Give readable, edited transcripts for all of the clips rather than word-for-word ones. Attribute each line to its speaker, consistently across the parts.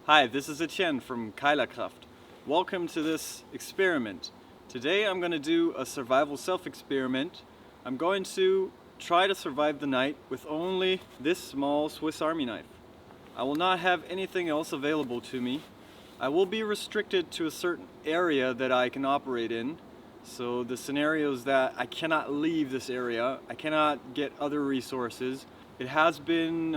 Speaker 1: Hi, this is Etienne from Keilerkraft. Welcome to this experiment. Today I'm going to do a survival self-experiment. I'm going to try to survive the night with only this small Swiss Army knife. I will not have anything else available to me. I will be restricted to a certain area that I can operate in. So the scenario is that I cannot leave this area. I cannot get other resources. It has been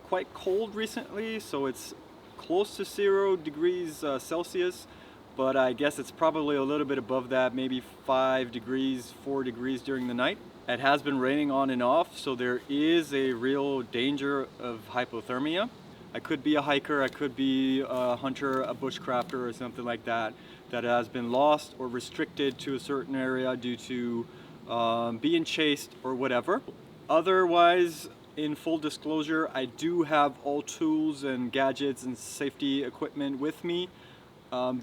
Speaker 1: quite cold recently, so it's close to 0 degrees Celsius, but I guess it's probably a little bit above that, maybe 5 degrees, 4 degrees during the night. It has been raining on and off, so there is a real danger of hypothermia. I could be a hiker, I could be a hunter, a bushcrafter or something like that, that has been lost or restricted to a certain area due to being chased or whatever. Otherwise, in full disclosure, I do have all tools and gadgets and safety equipment with me.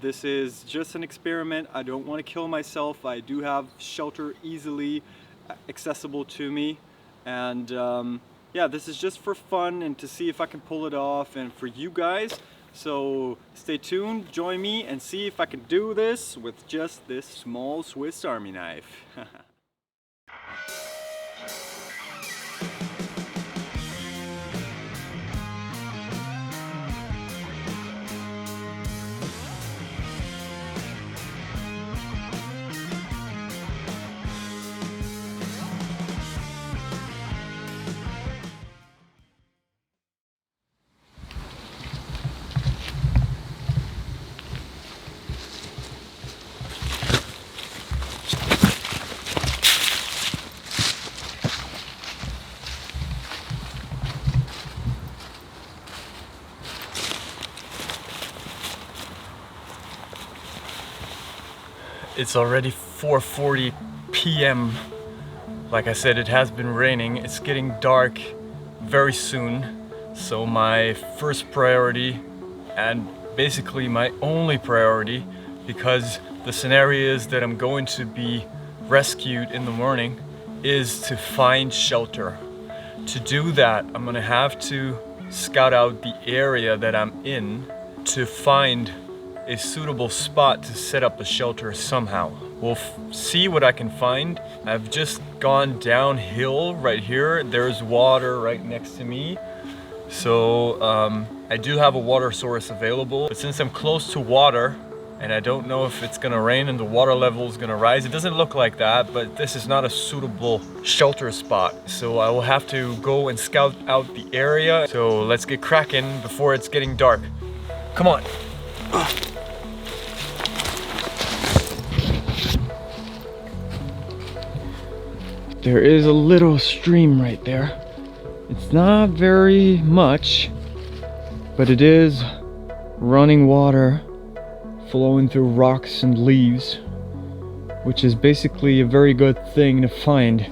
Speaker 1: This is just an experiment. I don't want to kill myself. I do have shelter easily accessible to me. And yeah, this is just for fun and to see if I can pull it off and for you guys. So stay tuned, join me and see if I can do this with just this small Swiss Army knife. It's already 4:40 p.m. Like I said, it has been raining. It's getting dark very soon. So my first priority, and basically my only priority, because the scenario is that I'm going to be rescued in the morning, is to find shelter. To do that, I'm gonna have to scout out the area that I'm in to find a suitable spot to set up a shelter somehow. We'll see what I can find. I've just gone downhill right here. There's water right next to me. So I do have a water source available, but since I'm close to water and I don't know if it's gonna rain and the water level is gonna rise, it doesn't look like that, but this is not a suitable shelter spot. So I will have to go and scout out the area. So let's get cracking before it's getting dark. Come on. There is a little stream right there. It's not very much, but it is running water flowing through rocks and leaves, which is basically a very good thing to find.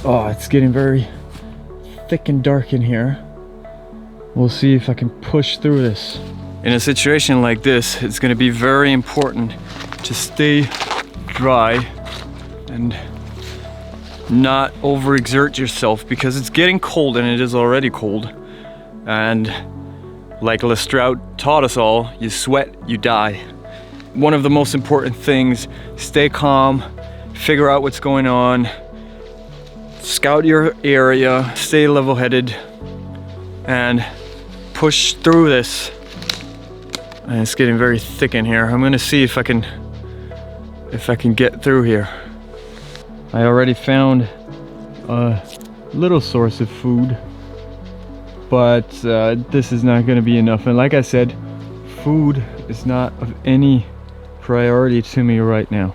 Speaker 1: Oh, it's getting very thick and dark in here. We'll see if I can push through this. In a situation like this, it's going to be very important to stay dry and not overexert yourself, because it's getting cold and it is already cold. And like Lestrade taught us all, you sweat, you die. One of the most important things, stay calm, figure out what's going on, scout your area, stay level-headed, and push through this. And it's getting very thick in here. I'm gonna see if I can get through here. I already found a little source of food, but this is not gonna be enough. And like I said, food is not of any priority to me right now.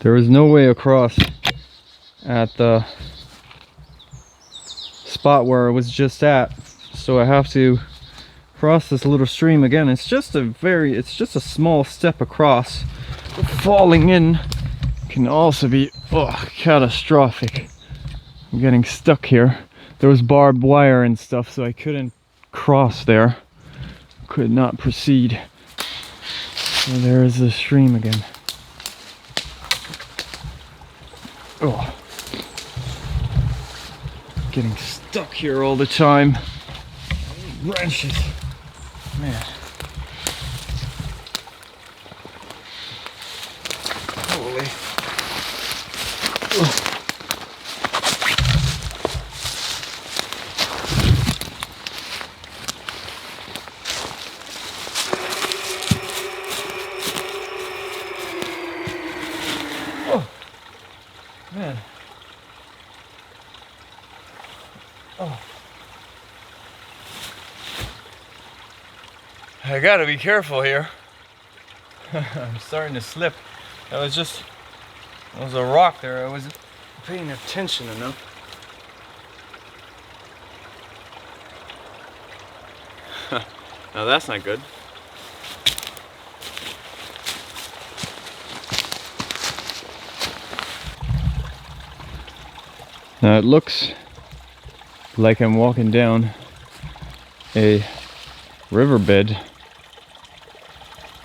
Speaker 1: There is no way across at the spot where I was just at, so I have to cross this little stream again. It's just a small step across. But falling in can also be catastrophic. I'm getting stuck here. There was barbed wire and stuff, so I couldn't cross there. Could not proceed. So there is the stream again. Oh. Getting stuck here all the time. Branches. Man. Holy. Oh. Man. Oh. I gotta be careful here. I'm starting to slip. That was a rock there. I wasn't paying attention enough. Now that's not good. Now it looks like I'm walking down a riverbed,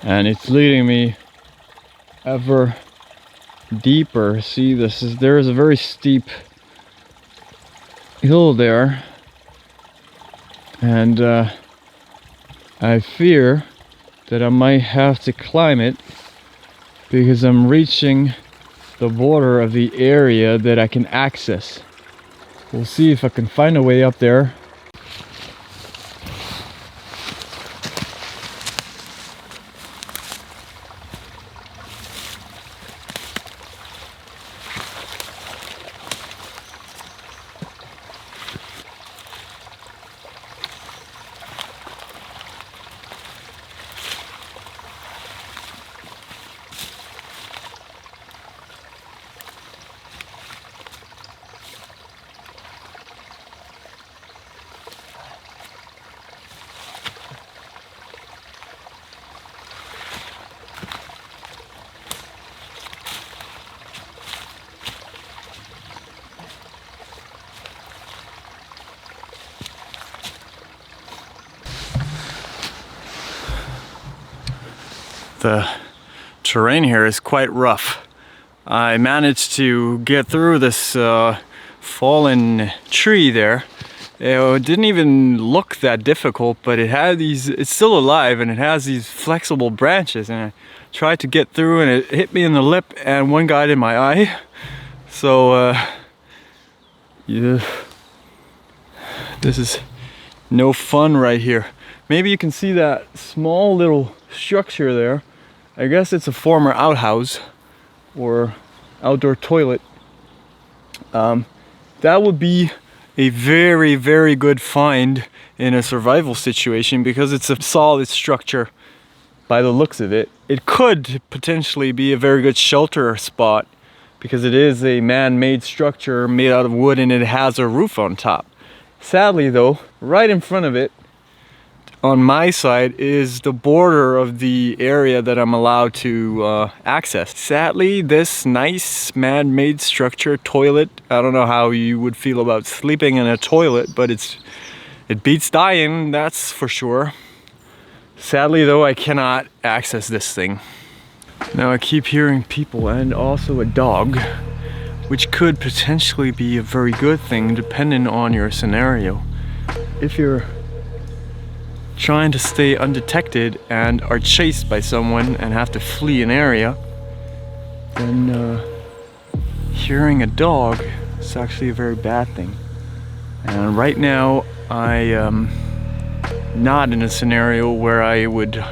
Speaker 1: and it's leading me ever deeper. See, there is a very steep hill there, and I fear that I might have to climb it because I'm reaching the border of the area that I can access. We'll see if I can find a way up there. The terrain here is quite rough. I managed to get through this fallen tree there. It didn't even look that difficult, but it's still alive and it has these flexible branches, and I tried to get through and it hit me in the lip and one got in my eye. So yeah, this is no fun right here. Maybe you can see that small little structure there. I guess it's a former outhouse or outdoor toilet. That would be a very, very good find in a survival situation because it's a solid structure by the looks of it. It could potentially be a very good shelter spot because it is a man-made structure made out of wood and it has a roof on top. Sadly though, right in front of it, on my side, is the border of the area that I'm allowed to access. Sadly, this nice man-made structure, toilet, I don't know how you would feel about sleeping in a toilet, but it beats dying, that's for sure. Sadly though, I cannot access this thing. Now I keep hearing people and also a dog, which could potentially be a very good thing depending on your scenario. If you're trying to stay undetected and are chased by someone and have to flee an area, then hearing a dog is actually a very bad thing. And right now I am not in a scenario where I would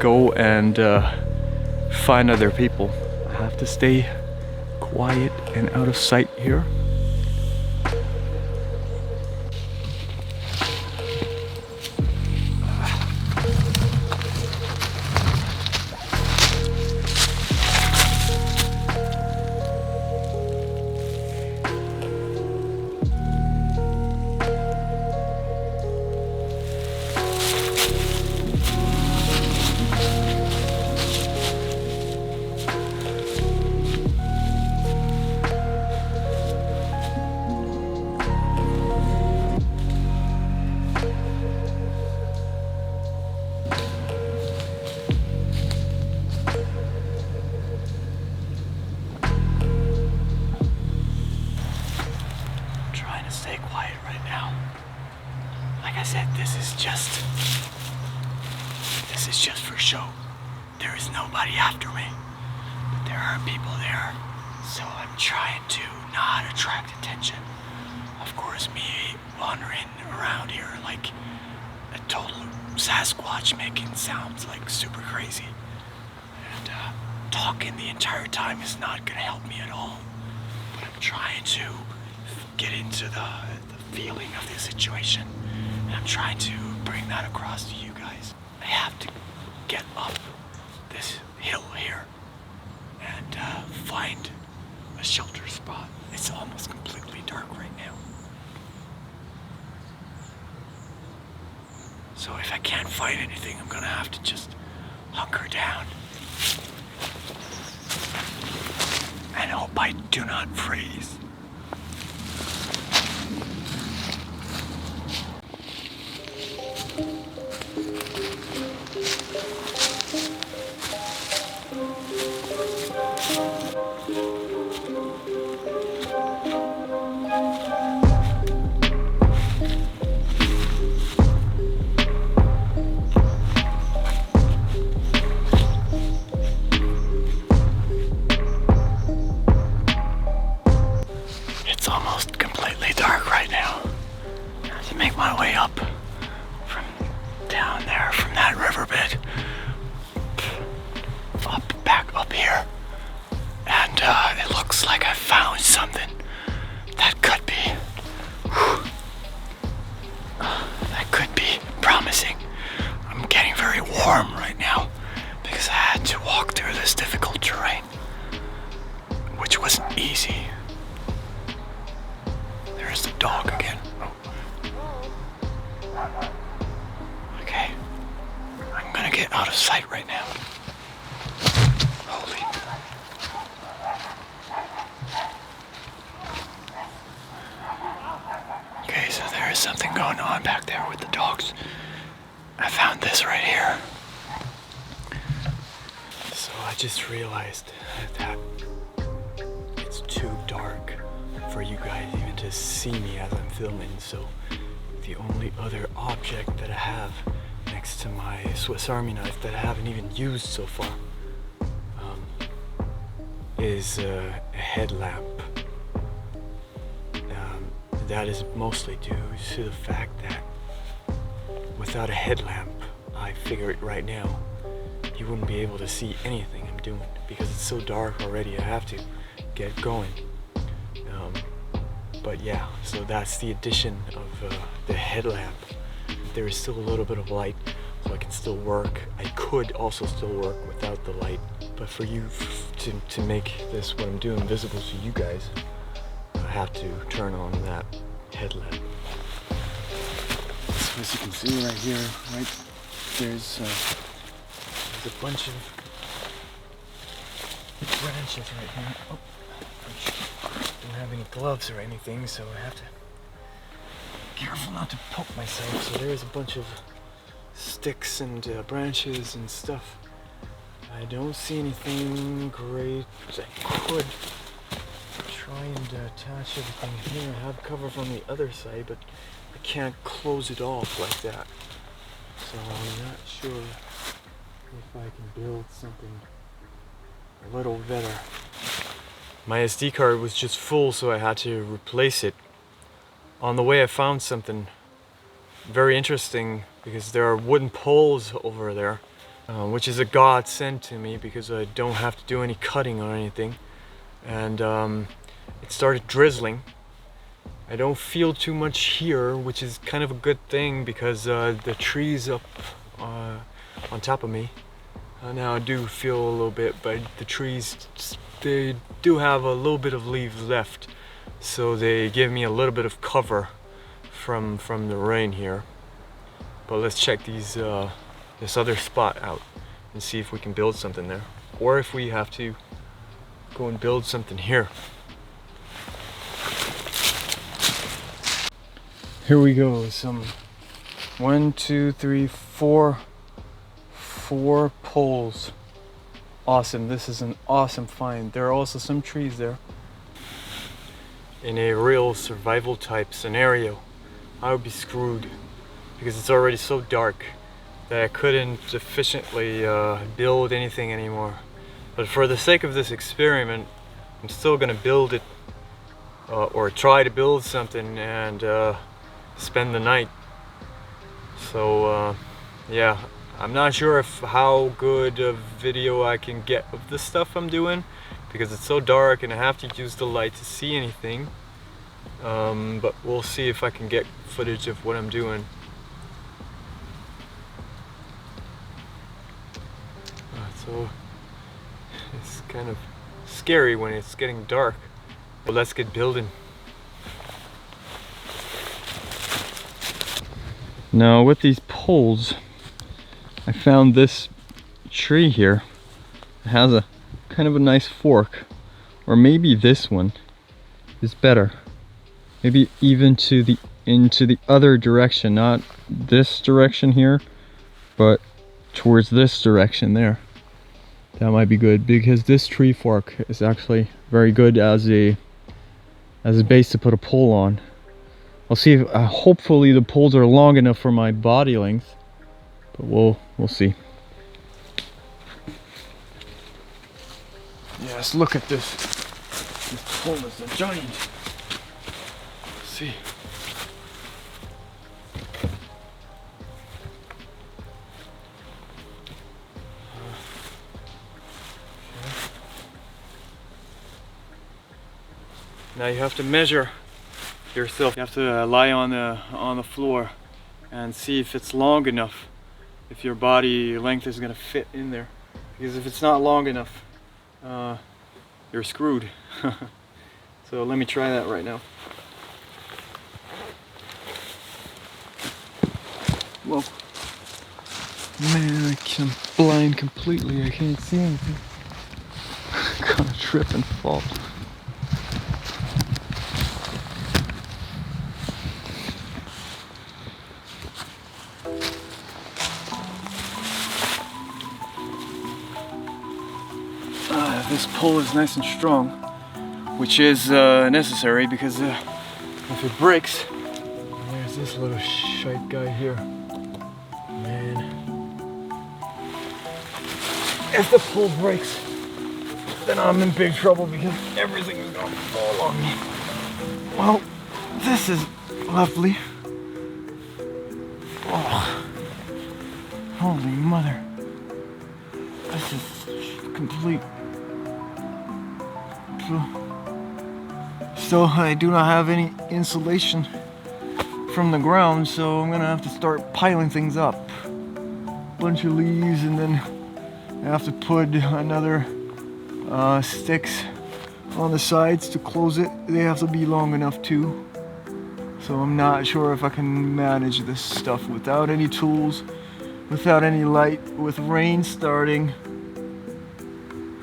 Speaker 1: go and find other people. I have to stay quiet and out of sight here.
Speaker 2: show. There is nobody after me, but there are people there, so I'm trying to not attract attention. Of course, me wandering around here like a total Sasquatch, making sounds like super crazy, and talking the entire time is not gonna help me at all. But I'm trying to get into the feeling of the situation, and I'm trying to bring that across to you guys. I have to get up this hill here and find a shelter spot. It's almost completely dark right now. So if I can't find anything, I'm gonna have to just hunker down and hope I do not freeze. It looks like I found something that could be promising. I'm getting very warm right now because I had to walk through this difficult terrain, which wasn't easy. There's the dog again. Oh. Okay, I'm gonna get out of sight right now. Holy. Okay, so there is something going on back there with the dogs. I found this right here. So I just realized that it's too dark for you guys even to see me as I'm filming. So the only other object that I have next to my Swiss Army knife that I haven't even used so far is a headlamp. That is mostly due to the fact that without a headlamp, I figure it right now, you wouldn't be able to see anything I'm doing because it's so dark already. I have to get going. But yeah, so that's the addition of the headlamp. There is still a little bit of light, so I can still work. I could also still work without the light, but for you to make this what I'm doing visible to you guys, I have to turn on that headlamp. So as you can see right here, right, there's a bunch of branches right here. Oh, don't have any gloves or anything, so I have to be careful not to poke myself. So there's a bunch of sticks and branches and stuff. I don't see anything great. I could try and attach everything here. I have cover from the other side, but I can't close it off like that. So I'm not sure if I can build something a little better. My SD card was just full, so I had to replace it. On the way I found something very interesting because there are wooden poles over there, which is a godsend to me because I don't have to do any cutting or anything. And it started drizzling. I don't feel too much here, which is kind of a good thing because the trees up on top of me. Now I do feel a little bit, but the trees, they do have a little bit of leaves left, so they give me a little bit of cover from the rain here. But let's check this other spot out and see if we can build something there, or if we have to go and build something here. Here we go. Some 1, 2, 3, 4 poles. Awesome. This is an awesome find. There are also some trees there. In a real survival type scenario, I would be screwed because it's already so dark
Speaker 1: that I couldn't efficiently build anything anymore. But for the sake of this experiment, I'm still gonna build it or try to build something and spend the night. So yeah, I'm not sure how good a video I can get of the stuff I'm doing, because it's so dark and I have to use the light to see anything. But we'll see if I can get footage of what I'm doing. So it's kind of scary when it's getting dark. But let's get building. Now with these poles, I found this tree here. It has a kind of a nice fork, or maybe this one is better. Maybe even into the other direction, not this direction here, but towards this direction there. That might be good, because this tree fork is actually very good as a base to put a pole on. I'll see if hopefully the poles are long enough for my body length, but we'll see. Yes, look at this. This pole is a giant. Let's see. Now you have to measure yourself. You have to lie on the floor and see if it's long enough, if your body length is gonna fit in there. Because if it's not long enough, you're screwed. So let me try that right now. Whoa. Man, I'm blind completely. I can't see anything. I'm gonna trip and fall. This pole is nice and strong, which is necessary, because if it breaks, there's this little shite guy here. Man, if the pole breaks, then I'm in big trouble, because everything is gonna fall on me. Well, this is lovely. Oh, holy mother! This is complete. So I do not have any insulation from the ground, so I'm gonna have to start piling things up. Bunch of leaves, and then I have to put another sticks on the sides to close it. They have to be long enough too. So I'm not sure if I can manage this stuff without any tools, without any light, with rain starting.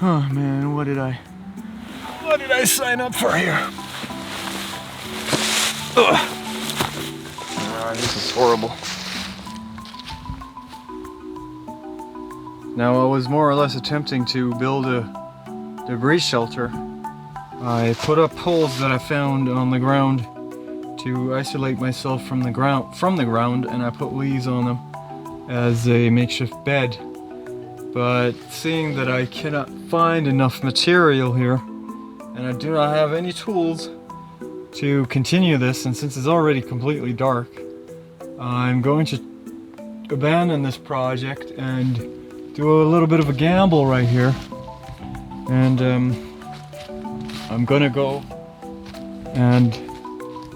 Speaker 1: Oh man, what did I sign up for here? This is horrible. Now I was more or less attempting to build a debris shelter. I put up poles that I found on the ground to isolate myself from the ground, and I put leaves on them as a makeshift bed. But seeing that I cannot find enough material here, and I do not have any tools to continue this, and since it's already completely dark, I'm going to abandon this project and do a little bit of a gamble right here. And I'm gonna go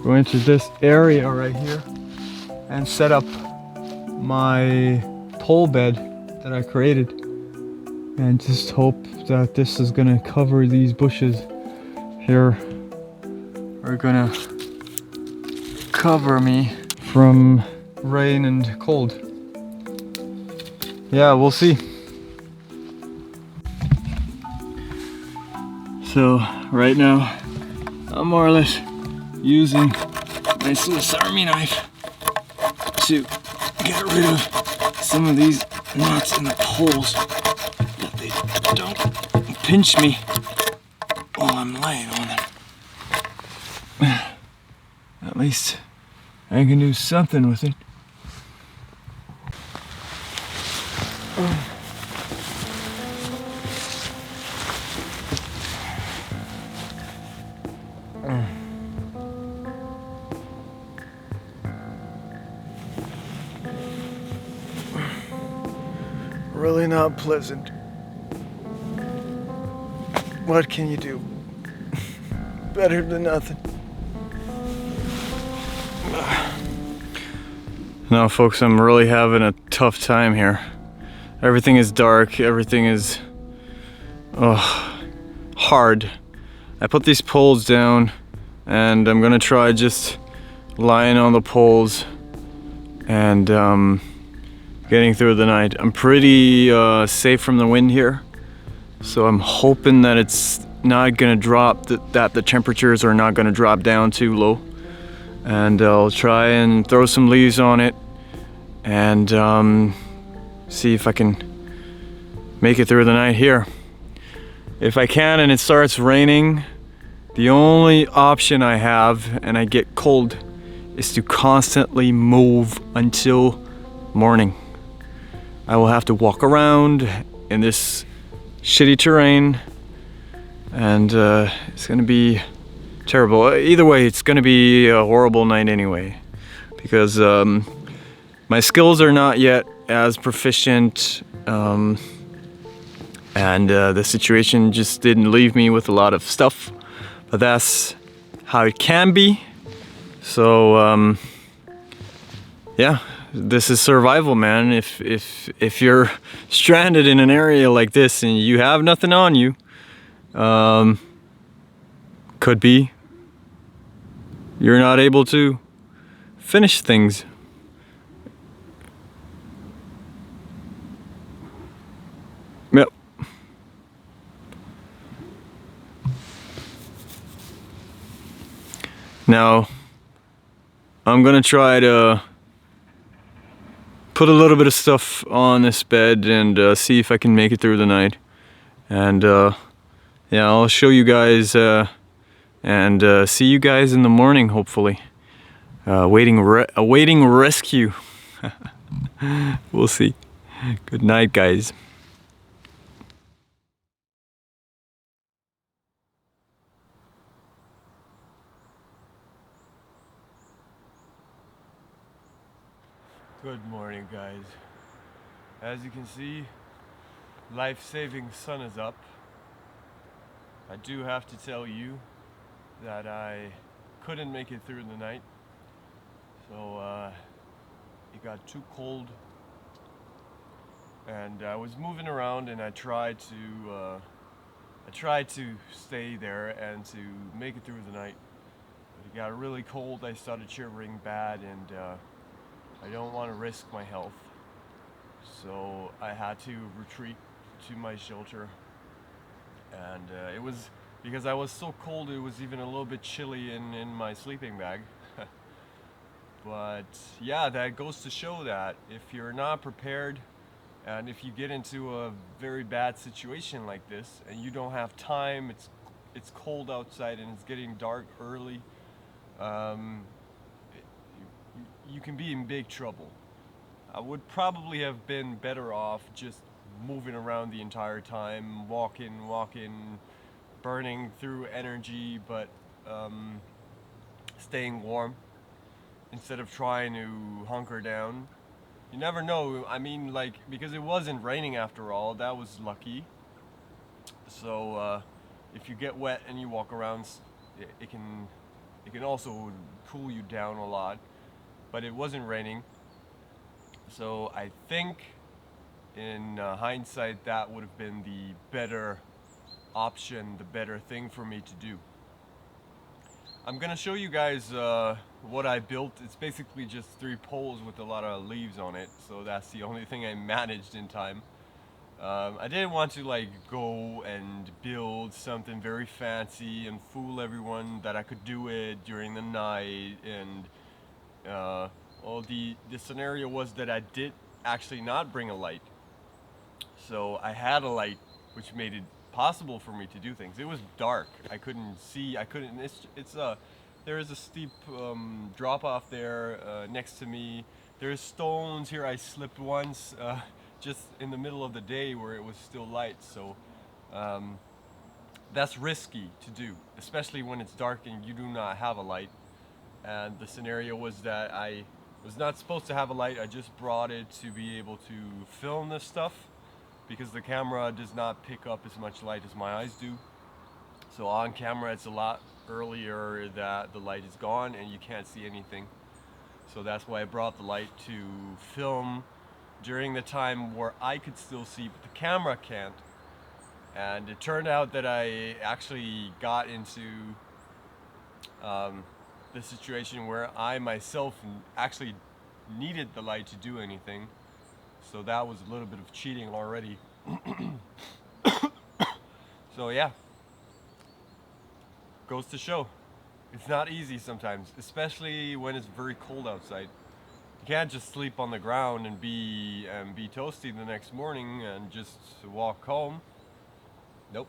Speaker 1: into this area right here and set up my pole bed that I created, and just hope that this is gonna cover these bushes here. Are gonna cover me from rain and cold. Yeah, we'll see. So right now I'm more or less using my Swiss Army knife to get rid of some of these knots in the poles, that they don't pinch me while I'm laying on them. At least I can do something with it.
Speaker 2: not pleasant. What can you do? Better than nothing.
Speaker 1: Now, folks, I'm really having a tough time here. Everything is dark, everything is hard. I put these poles down and I'm gonna try just lying on the poles and getting through the night. I'm pretty safe from the wind here, so I'm hoping that it's not gonna drop, that the temperatures are not gonna drop down too low. And I'll try and throw some leaves on it and see if I can make it through the night here. If I can and it starts raining, the only option I have and I get cold is to constantly move until morning. I will have to walk around in this shitty terrain and it's gonna be terrible. Either way, it's gonna be a horrible night anyway, because my skills are not yet as proficient, and the situation just didn't leave me with a lot of stuff, but that's how it can be. So yeah, this is survival, man. If you're stranded in an area like this and you have nothing on you, could be you're not able to finish things. Yep. Now, I'm gonna try to put a little bit of stuff on this bed and see if I can make it through the night. And yeah, I'll show you guys and see you guys in the morning, hopefully. Awaiting rescue. We'll see. Good night, guys. Good morning, guys. As you can see, life-saving sun is up. I do have to tell you that I couldn't make it through the night, so it got too cold, and I was moving around, and I tried to stay there and to make it through the night, but it got really cold. I started shivering bad, and I don't want to risk my health, so I had to retreat to my shelter. And it was, because I was so cold, it was even a little bit chilly in my sleeping bag. But yeah, that goes to show that if you're not prepared, and if you get into a very bad situation like this and you don't have time, it's cold outside and it's getting dark early, you can be in big trouble. I would probably have been better off just moving around the entire time, walking, burning through energy, but staying warm instead of trying to hunker down. You never know. I mean, like, because it wasn't raining after all, that was lucky. So if you get wet and you walk around, it can also cool you down a lot. But it wasn't raining, so I think in hindsight that would have been the better option, the better thing for me to do. I'm gonna show you guys what I built. It's basically just 3 poles with a lot of leaves on it, so that's the only thing I managed in time. I didn't want to like go and build something very fancy and fool everyone that I could do it during the night, and well, the scenario was that I did actually not bring a light, so I had a light, which made it possible for me to do things. It was dark. I couldn't see. There is a steep drop off there next to me. There's stones here. I slipped once just in the middle of the day where it was still light, so that's risky to do, especially when it's dark and you do not have a light. And the scenario was that I was not supposed to have a light. I just brought it to be able to film this stuff,
Speaker 3: because the camera does not pick up as much light as my eyes do. So on camera it's a lot earlier that the light is gone and you can't see anything. So that's why I brought the light to film during the time where I could still see but the camera can't. And it turned out that I actually got into the situation where I myself actually needed the light to do anything. So that was a little bit of cheating already. So yeah, goes to show. It's not easy sometimes, especially when it's very cold outside. You can't just sleep on the ground and be toasty the next morning and just walk home. Nope.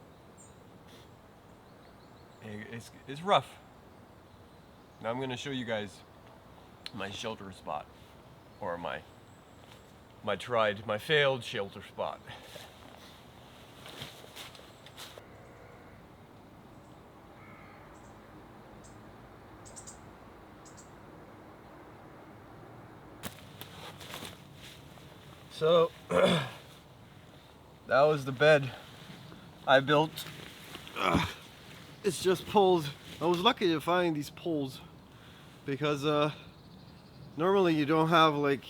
Speaker 3: It's rough. Now I'm gonna show you guys my shelter spot, or my failed shelter spot. So that was the bed I built. It's just poles. I was lucky to find these poles because normally you don't have like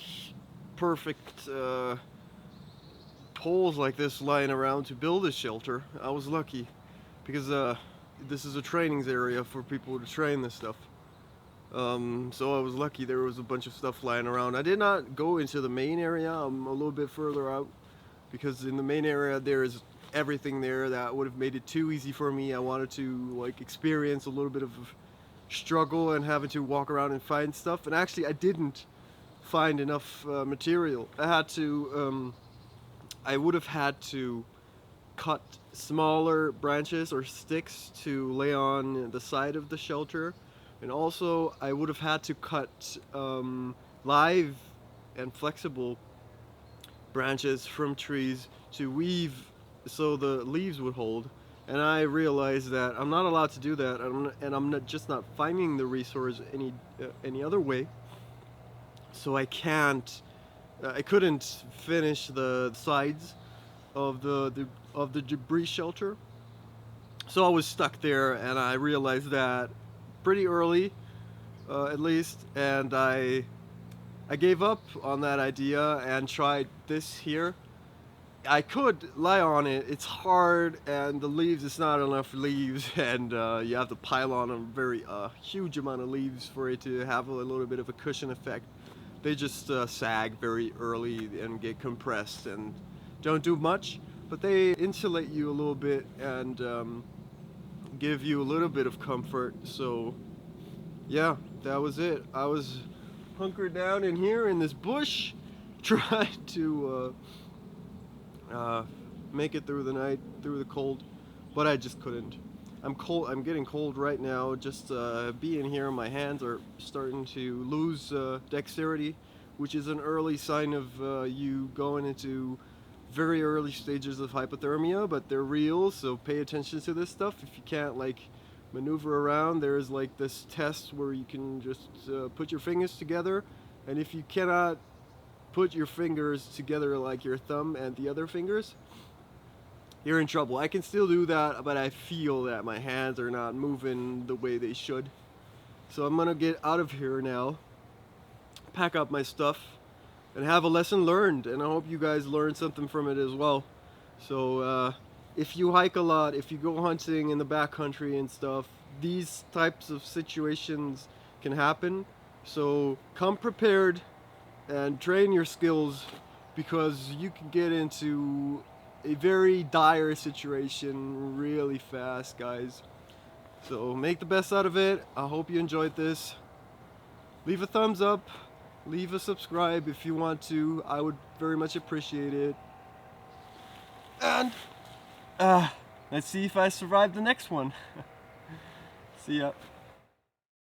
Speaker 3: perfect poles like this lying around to build a shelter. I was lucky because this is a training area for people to train this stuff. So I was lucky there was a bunch of stuff lying around. I did not go into the main area. I'm a little bit further out because in the main area there's everything there that would have made it too easy for me. I wanted to like experience a little bit of struggle and having to walk around and find stuff, and actually I didn't find enough material. I would have had to cut smaller branches or sticks to lay on the side of the shelter, and also I would have had to cut live and flexible branches from trees to weave so the leaves would hold. And I realized that I'm not allowed to do that, and I'm just not finding the resource any other way. So I couldn't finish the sides of the debris shelter. So I was stuck there, and I realized that pretty early, at least, and I gave up on that idea and tried this here. I could lie on it. It's hard, and the leaves, it's not enough leaves, and you have to pile on a very huge amount of leaves for it to have a little bit of a cushion effect. They just sag very early and get compressed and don't do much, but they insulate you a little bit and give you a little bit of comfort. So yeah, that was it. I was hunkered down in here in this bush, trying to make it through the night, through the cold, but I just couldn't. I'm cold. I'm getting cold right now. Just being here, my hands are starting to lose dexterity, which is an early sign of you going into very early stages of hypothermia, but they're real, so pay attention to this stuff. If you can't like maneuver around, there's like this test where you can just put your fingers together, and if you cannot put your fingers together like your thumb and the other fingers, you're in trouble. I can still do that, but I feel that my hands are not moving the way they should. So I'm gonna get out of here now, pack up my stuff, and have a lesson learned, and I hope you guys learned something from it as well. So if you hike a lot, if you go hunting in the backcountry and stuff, these types of situations can happen. So come prepared and train your skills, because you can get into a very dire situation really fast, guys. So make the best out of it. I hope you enjoyed this. Leave a thumbs up, leave a subscribe if you want to. I would very much appreciate it. And let's see if I survive the next one. See ya.